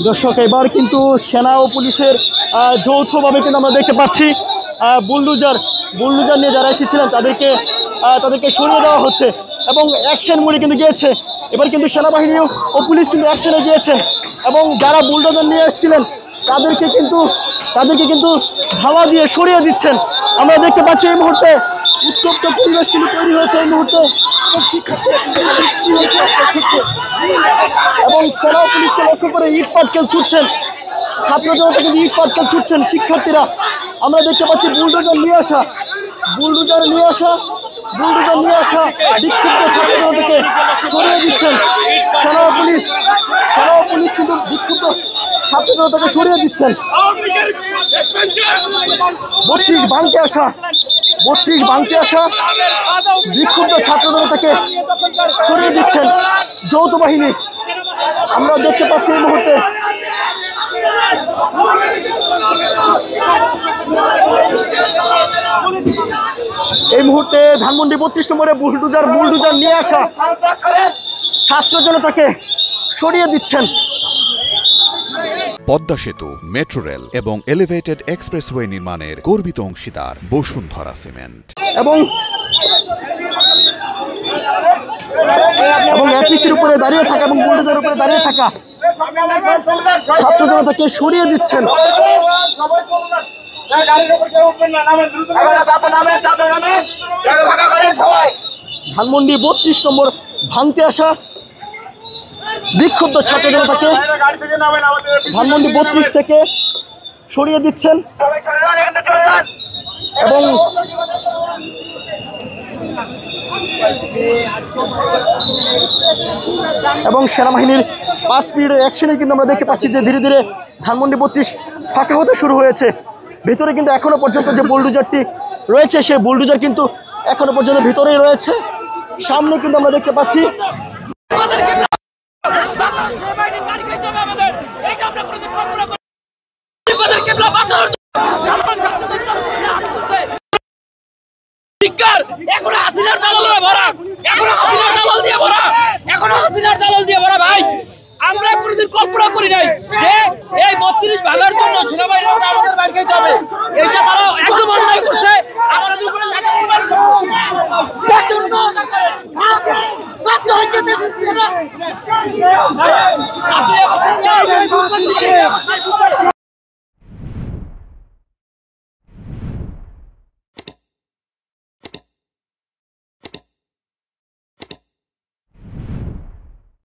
দর্শক এবার কিন্তু সেনা ও পুলিশের যৌথভাবে কিন্তু আমরা দেখতে পাচ্ছি বুলডোজার নিয়ে যারা এসেছিলেন তাদেরকে সরিয়ে দেওয়া হচ্ছে এবং অ্যাকশন মোডে কিন্তু গিয়েছে। এবার কিন্তু সেনাবাহিনী ও পুলিশ কিন্তু অ্যাকশনে গিয়েছেন এবং যারা বুলডোজার নিয়ে এসেছিলেন তাদেরকে কিন্তু ধাওয়া দিয়ে সরিয়ে দিচ্ছেন। আমরা দেখতে পাচ্ছি এই মুহূর্তে উত্তপ্ত পরিবেশ কিন্তু তৈরি হয়েছে এই মুহূর্তে এবং সেনা পুলিশকে লক্ষ্য করে ইট পাটকেল ছুটছেন ছাত্র জনতা, কিন্তু ইট পাটকেল ছুটছেন শিক্ষার্থীরা। আমরা দেখতে পাচ্ছি বুলডোজার নিয়ে আসা বিক্ষুব্ধ ছাত্র জনতাকে সরিয়ে দিচ্ছেন সেনা পুলিশ কিন্তু বিক্ষুব্ধ ছাত্র জনতাকে সরিয়ে দিচ্ছেন। 32 ভাঙতে আসা বিক্ষুব্ধ ছাত্র জনতাকে সরিয়ে দিচ্ছেন যৌথ বাহিনী। আমরা দেখতে পাচ্ছি এই মুহূর্তে ধানমন্ডি 32 নম্বরে বুলডোজার নিয়ে আসা ছাত্র জনতাকে সরিয়ে দিচ্ছেন। পদ্মা সেতু, মেট্রো রেল এবং এলিভেটেড এক্সপ্রেসওয়ে নির্মাণের গর্বিত অংশীদার বসুন্ধরা সিমেন্ট এবং এপিসির উপরে দাঁড়িয়ে থাকা এবং বুলডোজারের উপরে দাঁড়িয়ে থাকা ছাত্র জনতাকে সরিয়ে দিচ্ছেন। ধানমন্ডি 32 নম্বর ভাঙতে আসা বিক্ষুব্ধ ছাত্র জনতাকে ধানমন্ডি 32 থেকে সরিয়ে দিচ্ছেন এবং সেনাবাহিনীর 5 পিরিয়ডের অ্যাকশনে কিন্তু আমরা দেখতে পাচ্ছি যে ধীরে ধীরে ধানমন্ডি 32 ফাঁকা হতে শুরু হয়েছে। ভিতরে কিন্তু এখনো পর্যন্ত যে বুলডোজারটি রয়েছে সেই বুলডোজার কিন্তু এখনো পর্যন্ত ভিতরেই রয়েছে। সামনে কিন্তু আমরা দেখতে পাচ্ছি ভাই আমরা কোনোদিন কল্পনা করি নাই যে এই 32 ভাঙার জন্য সেনাবাহিনী আমাদের বাইরে যেতে হবে। এটা তারা একদম অন্যায় করছে আমাদের উপরে